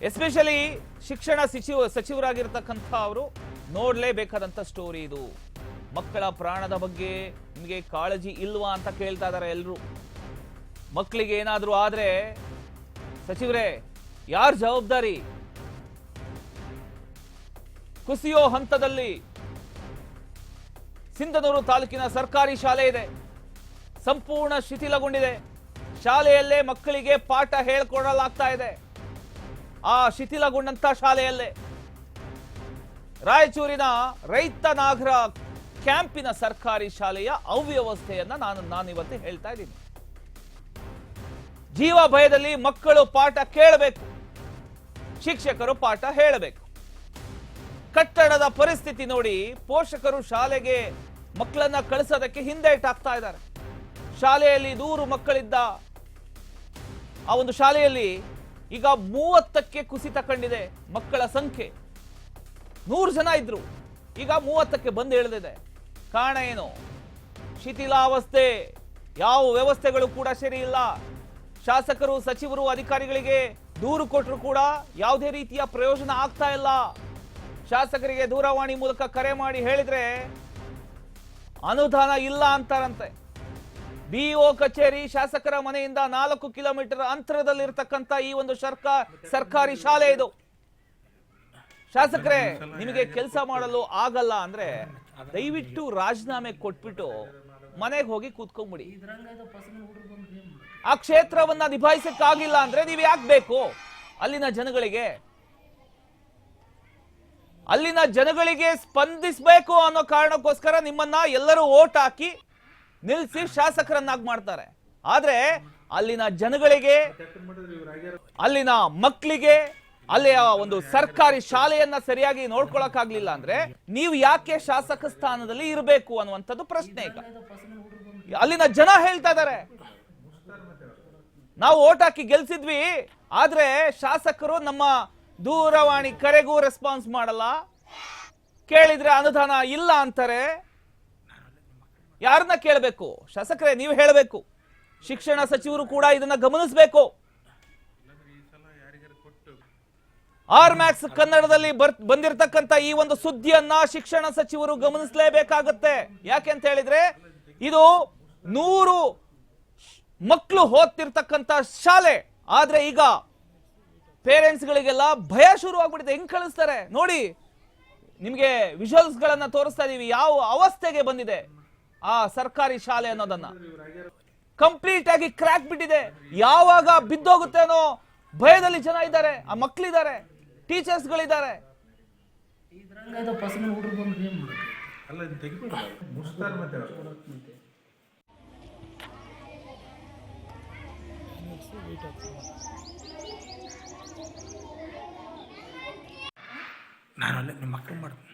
Especially ಶಿಕ್ಷಣ ಸಚಿವರಾಗಿರ್ತಕ್ಕಂಥ ಅವರು ನೋಡ್ಲೇಬೇಕಾದಂತ story ಇದು. ಮಕ್ಕಳ ಪ್ರಾಣದ ಬಗ್ಗೆ ನಿಮಗೆ ಕಾಳಜಿ ಇಲ್ವಾ ಅಂತ ಕೇಳ್ತಾ ಇದ್ದಾರೆ ಎಲ್ಲರೂ. ಮಕ್ಕಳಿಗೆ ಏನಾದರೂ ಆದ್ರೆ ಸಚಿವರೇ ಯಾರ್ ಜವಾಬ್ದಾರಿ? ಕುಸಿಯೋ ಹಂತದಲ್ಲಿ ಸಿಂಧನೂರು ತಾಲೂಕಿನ ಸರ್ಕಾರಿ ಶಾಲೆ ಇದೆ, ಸಂಪೂರ್ಣ ಶಿಥಿಲಗೊಂಡಿದೆ. ಶಾಲೆಯಲ್ಲೇ ಮಕ್ಕಳಿಗೆ ಪಾಠ ಹೇಳ್ಕೊಡಲಾಗ್ತಾ ಇದೆ. ಆ ಶಿಥಿಲಗೊಂಡಂತ ಶಾಲೆಯಲ್ಲೇ ರಾಯಚೂರಿನ ರೈತ ನಾಗರ ಕ್ಯಾಂಪಿನ ಸರ್ಕಾರಿ ಶಾಲೆಯ ಅವ್ಯವಸ್ಥೆಯನ್ನ ನಾನಿವತ್ತು ಹೇಳ್ತಾ ಇದ್ದೀನಿ. ಜೀವ ಭಯದಲ್ಲಿ ಮಕ್ಕಳು ಪಾಠ ಕೇಳಬೇಕು, ಶಿಕ್ಷಕರು ಪಾಠ ಹೇಳಬೇಕು. ಕಟ್ಟಡದ ಪರಿಸ್ಥಿತಿ ನೋಡಿ ಪೋಷಕರು ಶಾಲೆಗೆ ಮಕ್ಕಳನ್ನ ಕಳಿಸೋದಕ್ಕೆ ಹಿಂದೇಟಾಗ್ತಾ ಇದ್ದಾರೆ. ಶಾಲೆಯಲ್ಲಿ 100 ಮಕ್ಕಳಿದ್ದ ಆ ಒಂದು ಶಾಲೆಯಲ್ಲಿ ಈಗ 30ಕ್ಕೆ ಕುಸಿತ ಕಂಡಿದೆ ಮಕ್ಕಳ ಸಂಖ್ಯೆ. 100 ಜನ ಇದ್ರು, ಈಗ 30ಕ್ಕೆ ಬಂದು ಇಳಿದಿದೆ. ಕಾರಣ ಏನು? ಶಿಥಿಲಾವಸ್ಥೆ. ಯಾವ ವ್ಯವಸ್ಥೆಗಳು ಕೂಡ ಸರಿ ಇಲ್ಲ. ಶಾಸಕರು, ಸಚಿವರು, ಅಧಿಕಾರಿಗಳಿಗೆ ದೂರು ಕೊಟ್ಟರು ಕೂಡ ಯಾವುದೇ ರೀತಿಯ ಪ್ರಯೋಜನ ಆಗ್ತಾ ಇಲ್ಲ. ಶಾಸಕರಿಗೆ ದೂರವಾಣಿ ಮೂಲಕ ಕರೆ ಮಾಡಿ ಹೇಳಿದ್ರೆ ಅನುದಾನ ಇಲ್ಲ ಅಂತಾರಂತೆ. ಬಿಇಒ ಕಚೇರಿ ಶಾಸಕರ ಮನೆಯಿಂದ 4 ಕಿಲೋಮೀಟರ್ ಅಂತರದಲ್ಲಿರ್ತಕ್ಕಂಥ ಈ ಒಂದು ಸರ್ಕಾರಿ ಶಾಲೆ ಇದು. ಶಾಸಕರೇ, ನಿಮಗೆ ಕೆಲಸ ಮಾಡಲು ಆಗಲ್ಲ ಅಂದ್ರೆ ದಯವಿಟ್ಟು ರಾಜೀನಾಮೆ ಕೊಟ್ಬಿಟ್ಟು ಮನೆಗೆ ಹೋಗಿ ಕೂತ್ಕೊಂಡ್ಬಿಡಿ. ಆ ಕ್ಷೇತ್ರವನ್ನ ನಿಭಾಯಿಸಕ್ಕಾಗಿಲ್ಲ ಅಂದ್ರೆ ನೀವು ಯಾಕೆ ಬೇಕು? ಅಲ್ಲಿನ ಜನಗಳಿಗೆ ಸ್ಪಂದಿಸಬೇಕು ಅನ್ನೋ ಕಾರಣಕ್ಕೋಸ್ಕರ ನಿಮ್ಮನ್ನ ಎಲ್ಲರೂ ಓಟ್ ಹಾಕಿ ನಿಲ್ಲಿಸಿ ಶಾಸಕರನ್ನಾಗಿ ಮಾಡ್ತಾರೆ. ಆದ್ರೆ ಅಲ್ಲಿನ ಜನಗಳಿಗೆ, ಅಲ್ಲಿನ ಮಕ್ಕಳಿಗೆ, ಅಲ್ಲಿಯ ಒಂದು ಸರ್ಕಾರಿ ಶಾಲೆಯನ್ನ ಸರಿಯಾಗಿ ನೋಡ್ಕೊಳಕ್ಕಾಗ್ಲಿಲ್ಲ ಅಂದ್ರೆ ನೀವು ಯಾಕೆ ಶಾಸಕ ಸ್ಥಾನದಲ್ಲಿ ಇರಬೇಕು ಅನ್ನುವಂಥದ್ದು ಪ್ರಶ್ನೆ. ಈಗ ಅಲ್ಲಿನ ಜನ ಹೇಳ್ತಾ ಇದ್ದಾರೆ, ನಾವು ಓಟ್ ಹಾಕಿ ಗೆಲ್ಸಿದ್ವಿ, ಆದ್ರೆ ಶಾಸಕರು ನಮ್ಮ ದೂರವಾಣಿ ಕರೆಗೂ ರೆಸ್ಪಾನ್ಸ್ ಮಾಡಲ್ಲ, ಕೇಳಿದ್ರೆ ಅನುದಾನ ಇಲ್ಲ ಅಂತಾರೆ. ಯಾರನ್ನ ಕೇಳಬೇಕು? ಶಾಸಕರೇ ನೀವು ಹೇಳಬೇಕು. ಶಿಕ್ಷಣ ಸಚಿವರು ಕೂಡ ಇದನ್ನ ಗಮನಿಸಬೇಕು. ಆರ್ಮ್ಯಾಕ್ಸ್ ಕನ್ನಡದಲ್ಲಿ ಬಂದಿರತಕ್ಕಂತ ಈ ಒಂದು ಸುದ್ದಿಯನ್ನ ಶಿಕ್ಷಣ ಸಚಿವರು ಗಮನಿಸಲೇಬೇಕಾಗುತ್ತೆ. ಯಾಕೆಂತ ಹೇಳಿದ್ರೆ ಇದು 100 ಮಕ್ಕಳು ಓದ್ತಿರ್ತಕ್ಕಂತ ಶಾಲೆ. ಆದ್ರೆ ಈಗ ಪೇರೆಂಟ್ಸ್ ಗಳಿಗೆಲ್ಲ ಭಯ ಶುರು ಆಗ್ಬಿಟ್ಟಿದೆ. ಹೆಂಗ್ ಕಳಿಸ್ತಾರೆ ನೋಡಿ, ನಿಮ್ಗೆ ವಿಜುವಲ್ಸ್ ಗಳನ್ನ ತೋರಿಸ್ತಾ ಇದೀವಿ ಯಾವ ಅವಸ್ಥೆಗೆ ಬಂದಿದೆ ಆ ಸರ್ಕಾರಿ ಶಾಲೆ ಅನ್ನೋದನ್ನ. ಕಂಪ್ಲೀಟ್ ಆಗಿ ಕ್ರ್ಯಾಕ್ ಬಿಟ್ಟಿದೆ. ಯಾವಾಗ ಬಿದ್ದೋಗುತ್ತೆ ಅನ್ನೋ ಭಯದಲ್ಲಿ ಜನ ಇದ್ದಾರೆ, ಆ ಮಕ್ಕಳಿದ್ದಾರೆ, ಟೀಚರ್ಸ್ ಗಳಿದ್ದಾರೆ. ನಾನು ಅಲ್ಲೇ ನಿಮ್ಮ ಮಕ್ಕಳು ಮಾಡ್ತೀನಿ.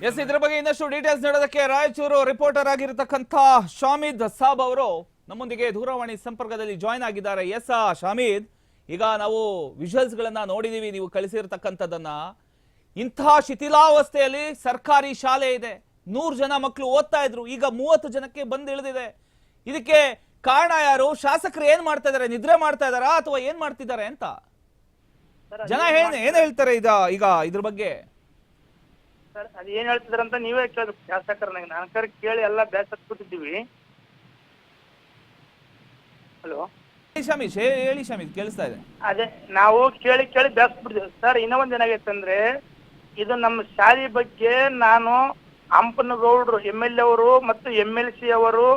ಎಸ್, ಇದ್ರ ಬಗ್ಗೆ ಇನ್ನಷ್ಟು ಡೀಟೇಲ್ಸ್ ನೀಡೋದಕ್ಕೆ ರಾಯಚೂರು ರಿಪೋರ್ಟರ್ ಆಗಿರತಕ್ಕಂಥ ಶಾಮಿದ್ ಸಾಬ್ ಅವರು ನಮ್ಮೊಂದಿಗೆ ದೂರವಾಣಿ ಸಂಪರ್ಕದಲ್ಲಿ ಜಾಯಿನ್ ಆಗಿದ್ದಾರೆ. ಎಸ್ ಶಾಮಿದ್, ಈಗ ನಾವು ವಿಜುವಲ್ಸ್ ಗಳನ್ನ ನೋಡಿದೀವಿ, ನೀವು ಕಳಿಸಿರ್ತಕ್ಕಂಥದ್ದನ್ನ. ಇಂತಹ ಶಿಥಿಲಾವಸ್ಥೆಯಲ್ಲಿ ಸರ್ಕಾರಿ ಶಾಲೆ ಇದೆ, 100 ಜನ ಮಕ್ಕಳು ಓದ್ತಾ ಇದ್ರು, ಈಗ 30 ಜನಕ್ಕೆ ಬಂದು ಇಳಿದಿದೆ. ಇದಕ್ಕೆ ಕಾರಣ ಯಾರು? ಶಾಸಕರು ಏನ್ ಮಾಡ್ತಾ ಇದಾರೆ? ನಿದ್ರೆ ಮಾಡ್ತಾ ಇದಾರಾ ಅಥವಾ ಏನ್ ಮಾಡ್ತಿದ್ದಾರೆ ಅಂತ ಜನ ಏನ್ ಹೇಳ್ತಾರೆ ಈಗ ಇದ್ರ ಬಗ್ಗೆ? ಸರ್, ಅದ್ ಏನ್ ಹೇಳ್ತಿದಾರೆ ಅಂತ ನೀವೇ ಕೇಳಿದ್ರು ಶಾಸಕರನ್ನಾಗ. ನಾನು ಕೇಳಿ ಎಲ್ಲ ಬೇಸತ್ತಿದ್ದೀವಿ. ಹಲೋ ಹೇಳಿ ಶಾಮಿದ್, ಕೇಳಿಸ್ತಾ ಇದೆ. ಅದೇ ನಾವು ಕೇಳಿ ಬೇಸತ್ತಿದ್ದೀವಿ ಸರ್. ಇನ್ನೂ ಒಂದ್ ಏನಾಗೈತೆ ಅಂದ್ರೆ, ಇದು ನಮ್ಮ ಶಾಲೆ ಬಗ್ಗೆ ನಾನು ಹಂಪನಗೌಡರು MLA ಅವರು ಮತ್ತು MLC ಅವರು,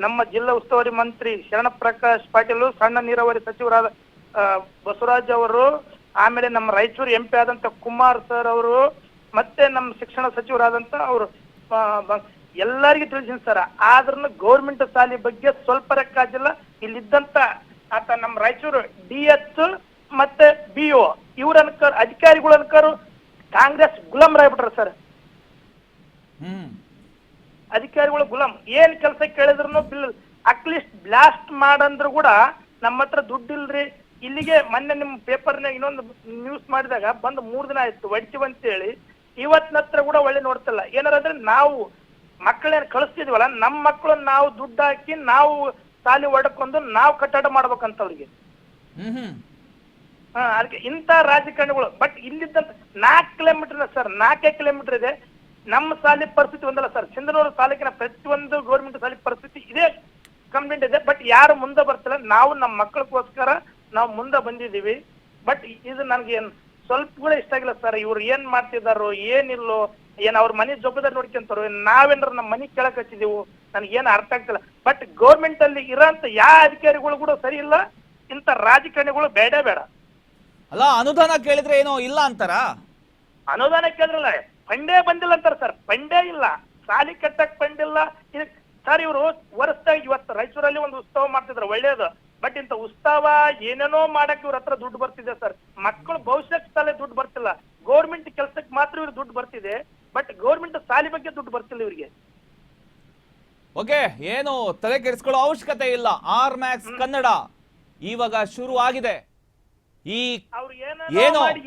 ನಮ್ಮ ಜಿಲ್ಲಾ ಉಸ್ತುವಾರಿ ಮಂತ್ರಿ ಶರಣ ಪ್ರಕಾಶ್ ಪಾಟೀಲ್, ಸಣ್ಣ ನೀರಾವರಿ ಸಚಿವರಾದ ಬಸವರಾಜ್ ಅವರು, ಆಮೇಲೆ ನಮ್ಮ ರಾಯಚೂರು MP ಆದಂತ ಕುಮಾರ್ ಸರ್ ಅವರು, ಮತ್ತೆ ನಮ್ಮ ಶಿಕ್ಷಣ ಸಚಿವರಾದಂತ ಅವರು ಎಲ್ಲರಿಗೂ ತಿಳಿಸಿನಿ ಸರ್. ಆದ್ರೂ ಗೌರ್ಮೆಂಟ್ ಶಾಲೆ ಬಗ್ಗೆ ಸ್ವಲ್ಪ ಲೆಕ್ಕಾಜಿಲ್ಲ. ಇಲ್ಲಿದ್ದಂತ ಆತ ನಮ್ಮ ರಾಯಚೂರು DH ಮತ್ತೆ BO ಇವ್ರ ಅಧಿಕಾರಿಗಳು ಅನ್ಕರು ಕಾಂಗ್ರೆಸ್ ಗುಲಾಮರಾಗ್ಬಿಟ್ರ ಸರ್. ಅಧಿಕಾರಿಗಳು ಗುಲಾಮ್. ಏನ್ ಕೆಲಸ ಕೇಳಿದ್ರು ಬಿಲ್ ಅಟ್ಲೀಸ್ಟ್ ಬ್ಲಾಸ್ಟ್ ಮಾಡಂದ್ರು ಕೂಡ ನಮ್ಮ ಹತ್ರ ದುಡ್ಡಿಲ್ರಿ. ಇಲ್ಲಿಗೆ ಮೊನ್ನೆ ನಿಮ್ ಪೇಪರ್ನಾಗ ಇನ್ನೊಂದು ನ್ಯೂಸ್ ಮಾಡಿದಾಗ ಬಂದು 3 ದಿನ ಆಯ್ತು ಹೊಡಿತೀವಿ ಅಂತೇಳಿ. ಇವತ್ತಿನ ಹತ್ರ ಕೂಡ ಒಳ್ಳೆ ನೋಡ್ತಿಲ್ಲ. ಏನಾರಂದ್ರೆ ನಾವು ಮಕ್ಕಳೇನು ಕಳಿಸ್ತಿದ್ವಲ್ಲ, ನಮ್ಮ ಮಕ್ಕಳನ್ನ ನಾವು ದುಡ್ಡು ಹಾಕಿ ನಾವು ಸಾಲಿ ಒಡಕೊಂಡು ನಾವು ಕಟ್ಟಡ ಮಾಡ್ಬೇಕಂತ ಅವ್ರಿಗೆ. ಹ್ಮ್ ಅದಕ್ಕೆ ಇಂಥ ರಾಜಕಾರಣಿಗಳು ಬಟ್ ಇಲ್ಲಿದ್ದಂತ 4 ಕಿಲೋಮೀಟರ್ ಸರ್, 4 ಕಿಲೋಮೀಟರ್ ಇದೆ. ನಮ್ಮ ಸಾಲಿ ಪರಿಸ್ಥಿತಿ ಒಂದಲ್ಲ ಸರ್, ಸಿಂಧನೂರು ತಾಲೂಕಿನ ಪ್ರತಿಯೊಂದು ಗೌರ್ಮೆಂಟ್ ಸಾಲಿ ಪರಿಸ್ಥಿತಿ ಇದೇ ಕಂಪ್ಲೇಂಟ್ ಇದೆ. ಬಟ್ ಯಾರು ಮುಂದೆ ಬರ್ತಿಲ್ಲ. ನಾವು ನಮ್ಮ ಮಕ್ಕಳಿಗೋಸ್ಕರ ನಾವು ಮುಂದೆ ಬಂದಿದ್ದೀವಿ. ಬಟ್ ಇದು ನನಗೆ ಸ್ವಲ್ಪ ಕೂಡ ಇಷ್ಟ ಆಗಿಲ್ಲ ಸರ್. ಇವ್ರು ಏನ್ ಮಾಡ್ತಿದಾರೋ ಏನಿಲ್ಲೋ, ಏನ್ ಅವ್ರ ಮನೆ ಜವಾಬ್ದಾರಿ ನೋಡ್ಕೊಂತಾರೋ, ನಾವೇನ್ರ ನಮ್ಮ ಮನೆ ಕೆಳಕ್ ಹಚ್ಚಿದೀವು, ನನಗೇನು ಅರ್ಥ ಆಗ್ತಿಲ್ಲ. ಬಟ್ ಗೌರ್ಮೆಂಟ್ ಅಲ್ಲಿ ಇರೋಂತ ಯಾವ ಅಧಿಕಾರಿಗಳು ಕೂಡ ಸರಿ ಇಲ್ಲ. ಇಂಥ ರಾಜಕಾರಣಿಗಳು ಬೇಡ. ಅಲ್ಲ, ಅನುದಾನ ಕೇಳಿದ್ರೆ ಏನೋ ಇಲ್ಲ ಅಂತಾರ. ಅನುದಾನ ಕೇಳಿದ್ರಲ್ಲ, ಫಂಡೇ ಬಂದಿಲ್ಲ ಅಂತಾರ ಸರ್. ಫಂಡೇ ಇಲ್ಲ, ಸಾಲಿ ಕಟ್ಟಕ್ ಫಂಡ್ ಇಲ್ಲ ಸರ್. ಇವರು ವರ್ಷದಾಗ ಇವತ್ತು ರಾಯಚೂರಲ್ಲಿ ಒಂದು ಉತ್ಸವ ಮಾಡ್ತಿದ್ರು, ಒಳ್ಳೇದು. ಬಟ್ ಇಂಥ ಉತ್ಸವ ಏನೇನೋ ಮಾಡಕ್ ಇವ್ರ ಹತ್ರ ದುಡ್ಡು ಬರ್ತಿದೆ ಸರ್. ಮಕ್ಕಳು ಭವಿಷ್ಯಕ್ಕೆ ಸಾಲೆ ದುಡ್ಡು ಬರ್ತಿಲ್ಲ. ಗೌರ್ಮೆಂಟ್ ಕೆಲ್ಸಕ್ಕೆ ಮಾತ್ರ ಇವ್ರು ದುಡ್ಡು ಬರ್ತಿದೆ. ಬಟ್ ಗೌರ್ಮೆಂಟ್ ಸಾಲಿ ಬಗ್ಗೆ ದುಡ್ಡು ಬರ್ತಿಲ್ಲ ಇವ್ರಿಗೆ. ಓಕೆ, ಏನು ತಲೆ ಕೆಡಿಸ್ಕೊಳ್ಳೋ ಅವಶ್ಯಕತೆ ಇಲ್ಲ. ಆರ್ಮ್ಯಾಕ್ಸ್ ಕನ್ನಡ ಇವಾಗ ಶುರು ಆಗಿದೆ. ಈ ಅವ್ರು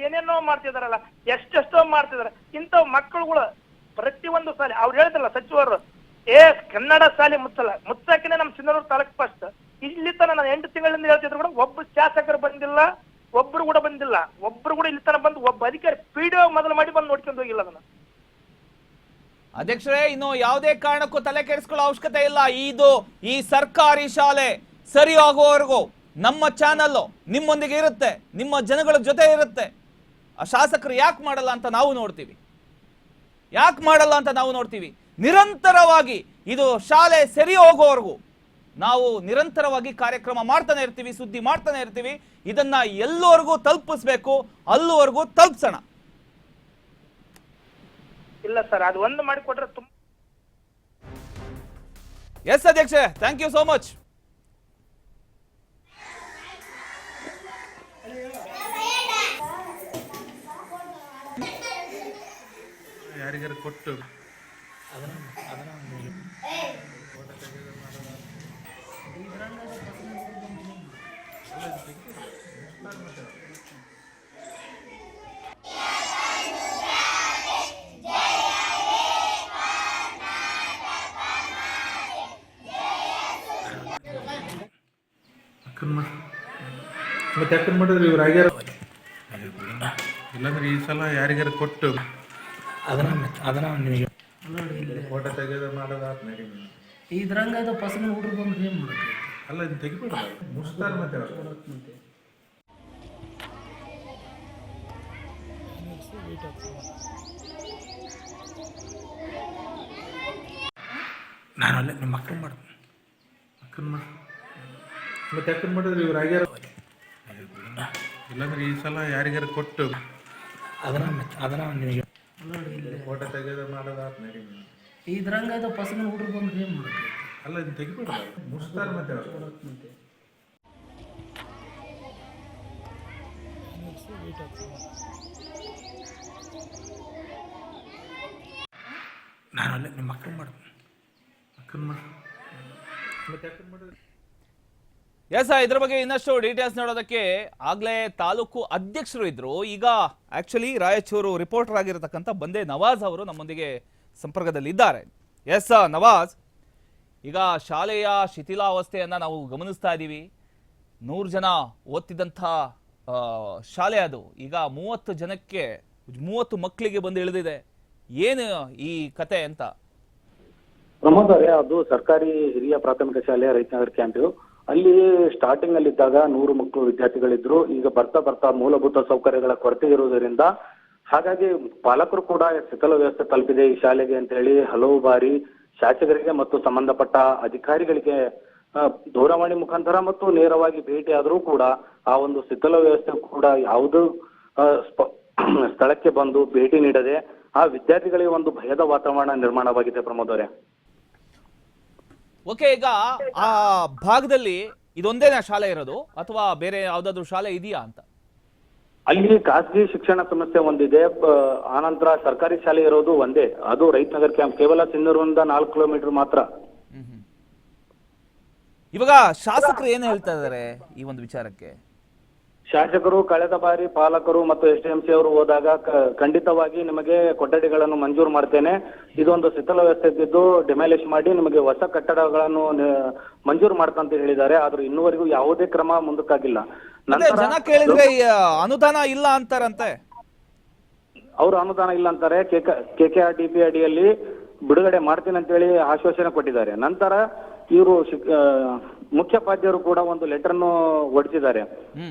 ಏನೇನೋ ಮಾಡ್ತಿದಾರಲ್ಲ, ಎಷ್ಟೆಷ್ಟೋ ಮಾಡ್ತಿದಾರೆ. ಇಂಥ ಮಕ್ಕಳುಗಳು ಪ್ರತಿಯೊಂದು ಸಾಲಿ ಅವ್ರು ಹೇಳ್ತಿಲ್ಲ ಸಚಿವರು, ಕನ್ನಡ ಶಾಲೆ ಮುಚ್ಚಕ್ಕಿನೇ ನಮ್ಮ ಸಿಂಧನೂರು ತಾಲೂಕು ಫಸ್ಟ್. ಇಲ್ಲಿ ತನ ನಾನು 8 ತಿಂಗಳಿಂದ ಹೇಳ್ತಿದ್ರು ಕೂಡ ಒಬ್ಬ ಶಾಸಕರು ಬಂದಿಲ್ಲ, ಒಬ್ರು ಕೂಡ ಬಂದಿಲ್ಲ. ಒಬ್ರು ಕೂಡ ಇಲ್ಲಿ ತನ ಬಂದು ಒಬ್ಬ ಅಧಿಕಾರಿ PDO ಮೊದಲು ಮಾಡಿ ಬಂದು ನೋಡ್ಕೊಂಡು ಹೋಗಿಲ್ಲ ಅದನ್ನ. ಅಧ್ಯಕ್ಷರೇ, ಇನ್ನು ಯಾವುದೇ ಕಾರಣಕ್ಕೂ ತಲೆ ಕೆಡಿಸ್ಕೊಳ್ಳೋ ಅವಶ್ಯಕತೆ ಇಲ್ಲ. ಈ ಸರ್ಕಾರಿ ಶಾಲೆ ಸರಿ ಆಗುವವರೆಗೂ ನಮ್ಮ ಚಾನಲ್ ನಿಮ್ಮೊಂದಿಗೆ ಇರುತ್ತೆ, ನಿಮ್ಮ ಜನಗಳ ಜೊತೆ ಇರುತ್ತೆ. ಆ ಶಾಸಕರು ಯಾಕೆ ಮಾಡಲ್ಲ ಅಂತ ನಾವು ನೋಡ್ತೀವಿ. ನಿರಂತರವಾಗಿ ಇದು ಶಾಲೆ ಸರಿ ಹೋಗೋವರೆಗೂ ನಾವು ನಿರಂತರವಾಗಿ ಕಾರ್ಯಕ್ರಮ ಮಾಡ್ತಾನೆ ಇರ್ತೀವಿ, ಸುದ್ದಿ ಮಾಡ್ತಾನೆ ಇರ್ತೀವಿ. ಇದನ್ನ ಎಲ್ಲವರೆಗೂ ತಲುಪಿಸ್ಬೇಕು, ಅಲ್ಲಿವರೆಗೂ ತಲುಪಿಸೋಣ. ಇಲ್ಲ ಸರ್, ಅದು ಒಂದು ಮಾಡಿಕೊಟ್ರೆ ತುಂಬ. ಎಸ್ ಅಧ್ಯಕ್ಷೆ, ಥ್ಯಾಂಕ್ ಯು ಸೋ ಮಚ್. ಯಾರಿಗಾರು ಕೊಟ್ಟು ಮತ್ತೆ ಯಾಕಂದ್ ಮಾಡಿದ್ರೆ ಇವ್ರು ಆಗ್ಯಾರ. ಇಲ್ಲಾಂದ್ರೆ ಈ ಸಲ ಯಾರಿಗಾರು ಕೊಟ್ಟು ಅದನ್ನ ನಿಮಗೆ ಫೋಟೋ ತೆಗೆದು ಮಾಡೋದು ನಡಿ. ಇದ್ರಂಗ ಅದು ಪಸಂಗ ಹುಡುಗ ಬಂದ್ರೆ ಏನು ಮಾಡೋದು? ಅಲ್ಲ, ಇದು ತೆಗಿಬಿಡ ಮುಗಿಸ್ತಾರೆ ಮತ್ತೆ ನಾನು ಅಲ್ಲೇ ನಿಮ್ಮ ಮಕ್ಕಳು ಮಾಡ್ತೀನಿ. ಮತ್ತೆ ಯಾಕಂದ್ ಮಾಡಿದ್ರೆ ಇವ್ರು ಆಗ್ಯಾರ. ಇಲ್ಲಾಂದ್ರೆ ಈ ಸಲ ಯಾರಿಗಾರು ಕೊಟ್ಟು ಅದನ್ನ ನಿಮಗೆ ಫೋಟೋ ತೆಗೆದು ಮಾಡೋದು ನಡಿ. ಇದ್ರಂಗ ಅದು ಪಸಂಗ ಹುಡುಗ ಬಂದ್ರೆ ಏನು ಮಾಡೋದು? ಅಲ್ಲ, ಇದು ತೆಗಿಬಿಡ ಮುಗಿಸ್ತಾರೆ ಮತ್ತೆ ನಾನು ಅಲ್ಲೇ ನಿಮ್ಮ ಮಕ್ಕಳು ಮಾಡ್ತೀನಿ. ಮತ್ತೆ ಯಾಕಂದ್ ಮಾಡಿದ್ರೆ ಎಸ್, ಇದ್ರ ಬಗ್ಗೆ ಇನ್ನಷ್ಟು ಡೀಟೇಲ್ಸ್ ನೋಡೋದಕ್ಕೆ ಆಗ್ಲೇ ತಾಲೂಕು ಅಧ್ಯಕ್ಷರು ಇದ್ರು. ಈಗ ಆಕ್ಚುಲಿ ರಾಯಚೂರು ರಿಪೋರ್ಟರ್ ಆಗಿರತಕ್ಕಂಥ ಬಂದೆ ನವಾಜ್ ಅವರು ನಮ್ಮೊಂದಿಗೆ ಸಂಪರ್ಕದಲ್ಲಿ ಇದ್ದಾರೆ. ಎಸ್ ನವಾಜ್, ಈಗ ಶಾಲೆಯ ಶಿಥಿಲಾವಸ್ಥೆಯನ್ನ ನಾವು ಗಮನಿಸ್ತಾ ಇದ್ದೀವಿ. 100 ಜನ ಓದ್ತಿದ್ದಂಥ ಶಾಲೆ ಅದು ಈಗ 30 ಮಕ್ಕಳಿಗೆ ಬಂದು ಇಳಿದಿದೆ. ಏನು ಈ ಕತೆ ಅಂತ? ಪ್ರಮೋದ್ ಅವರೇ, ಅದು ಸರ್ಕಾರಿ ಹಿರಿಯ ಪ್ರಾಥಮಿಕ ಶಾಲೆ ರೈತನಗರ್ ಕ್ಯಾಂಪು. ಅಲ್ಲಿ ಸ್ಟಾರ್ಟಿಂಗ್ ಅಲ್ಲಿ ಇದ್ದಾಗ 100 ಮಕ್ಕಳು ವಿದ್ಯಾರ್ಥಿಗಳಿದ್ರು. ಈಗ ಬರ್ತಾ ಮೂಲಭೂತ ಸೌಕರ್ಯಗಳ ಕೊರತೆ ಇರುವುದರಿಂದ ಹಾಗಾಗಿ ಪಾಲಕರು ಕೂಡ ಶಿಥಿಲ ವ್ಯವಸ್ಥೆ ತಲುಪಿದೆ ಈ ಶಾಲೆಗೆ ಅಂತ ಹೇಳಿ ಹಲವು ಬಾರಿ ಶಾಸಕರಿಗೆ ಮತ್ತು ಸಂಬಂಧಪಟ್ಟ ಅಧಿಕಾರಿಗಳಿಗೆ ದೂರವಾಣಿ ಮುಖಾಂತರ ಮತ್ತು ನೇರವಾಗಿ ಭೇಟಿ ಆದರೂ ಕೂಡ ಆ ಒಂದು ಶಿಥಿಲ ವ್ಯವಸ್ಥೆ ಕೂಡ ಯಾವುದೂ ಸ್ಥಳಕ್ಕೆ ಬಂದು ಭೇಟಿ ನೀಡದೆ ಆ ವಿದ್ಯಾರ್ಥಿಗಳಿಗೆ ಒಂದು ಭಯದ ವಾತಾವರಣ ನಿರ್ಮಾಣವಾಗಿದೆ. ಪ್ರಮೋದ್ ಅವರೇ, ಓಕೆ, ಈಗ ಆ ಭಾಗದಲ್ಲಿ ಇದೊಂದೇನಾ ಶಾಲೆ ಇರೋದು ಅಥವಾ ಬೇರೆ ಯಾವ್ದಾದ್ರು ಶಾಲೆ ಇದೆಯಾ ಅಂತ? ಅಲ್ಲಿ ಖಾಸಗಿ ಶಿಕ್ಷಣ ಸಂಸ್ಥೆ ಒಂದಿದೆ, ಆನಂತರ ಸರ್ಕಾರಿ ಶಾಲೆ ಇರೋದು ಒಂದೇ, ಅದು ರೈತನಗರ್ ಕ್ಯಾಂಪ್. ಕೇವಲ ಸಿಂಧನೂರಿಂದ 4 ಕಿಲೋಮೀಟರ್ ಮಾತ್ರ. ಇವಾಗ ಶಾಸಕರು ಏನು ಹೇಳ್ತಾ ಇದ್ದಾರೆ ಈ ಒಂದು ವಿಚಾರಕ್ಕೆ? ಶಾಸಕರು ಕಳೆದ ಬಾರಿ ಪಾಲಕರು ಮತ್ತು SDMC ಅವರು ಹೋದಾಗ ಖಂಡಿತವಾಗಿ ನಿಮಗೆ ಕೊಠಡಿಗಳನ್ನು ಮಂಜೂರು ಮಾಡ್ತೇನೆ, ಇದೊಂದು ಶಿಥಿಲ ವ್ಯವಸ್ಥೆ ಇದ್ದು ಡಿಮಾಲಿಶ್ ಮಾಡಿ ನಿಮಗೆ ಹೊಸ ಕಟ್ಟಡಗಳನ್ನು ಮಂಜೂರು ಮಾಡ್ತಂತ ಹೇಳಿದ್ದಾರೆ. ಆದ್ರೂ ಇನ್ನುವರೆಗೂ ಯಾವುದೇ ಕ್ರಮ ಮುಂದಕ್ಕಾಗಿಲ್ಲ. ಅದೇ ಜನ ಕೇಳಿದ್ರೆ ಈ ಅನುದಾನ ಇಲ್ಲ ಅಂತಾರಂತೆ. ಅವರು ಅನುದಾನ ಇಲ್ಲ ಅಂತಾರೆ. KKRDP ಅಡಿಯಲ್ಲಿ ಬಿಡುಗಡೆ ಮಾಡ್ತೀನಿ ಅಂತ ಹೇಳಿ ಆಶ್ವಾಸನೆ ಕೊಟ್ಟಿದ್ದಾರೆ. ನಂತರ ಇವರು ಮುಖ್ಯೋಪಾಧ್ಯಾಯರು ಕೂಡ ಒಂದು ಲೆಟರ್ ಅನ್ನು ಹೊರಡಿಸಿದ್ದಾರೆ.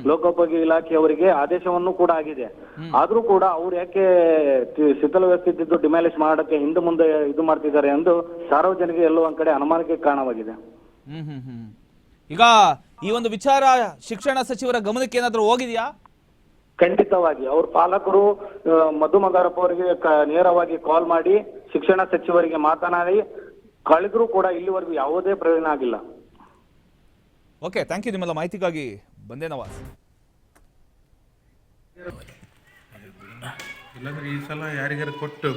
ಲೋಕೋಪಯೋಗಿ ಇಲಾಖೆಯವರಿಗೆ ಆದೇಶವನ್ನು ಕೂಡ ಆಗಿದೆ. ಆದ್ರೂ ಕೂಡ ಅವ್ರು ಯಾಕೆ ಶಿಥಿಲ ವ್ಯವಸ್ಥೆ ಇದ್ದು ಡಿಮ್ಯಾಲಿಶ್ ಮಾಡಕ್ಕೆ ಹಿಂದೆ ಮುಂದೆ ಇದು ಮಾಡ್ತಿದ್ದಾರೆ ಎಂದು ಸಾರ್ವಜನಿಕ ಎಲ್ಲೋ ಒಂದ್ ಕಡೆ ಅನುಮಾನಕ್ಕೆ ಕಾರಣವಾಗಿದೆ. ಈಗ ಈ ಒಂದು ವಿಚಾರ ಶಿಕ್ಷಣ ಸಚಿವರ ಗಮನಕ್ಕೆ ಏನಾದ್ರೂ ಹೋಗಿದ್ಯಾ? ಖಂಡಿತವಾಗಿ ಅವ್ರ ಪಾಲಕರು ಮಧು ಬಂಗಾರಪ್ಪ ಅವರಿಗೆ ನೇರವಾಗಿ ಕಾಲ್ ಮಾಡಿ ಶಿಕ್ಷಣ ಸಚಿವರಿಗೆ ಮಾತನಾಡಿ ಕಳೆದ್ರೂ ಕೂಡ ಇಲ್ಲಿವರೆಗೂ ಯಾವುದೇ ಪ್ರಯೋಜನ ಆಗಿಲ್ಲ. ಓಕೆ, ಥ್ಯಾಂಕ್ ಯು ನಿಮ್ಮೆಲ್ಲ ಮಾಹಿತಿಗಾಗಿ. ಬಂದೇ ನವಾಜ್. ಇಲ್ಲಾಂದ್ರೆ ಈ ಸಲ ಯಾರಿಗಾರು ಕೊಟ್ಟು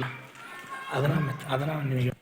ಅದನ್ನ ನಿಮಗೆ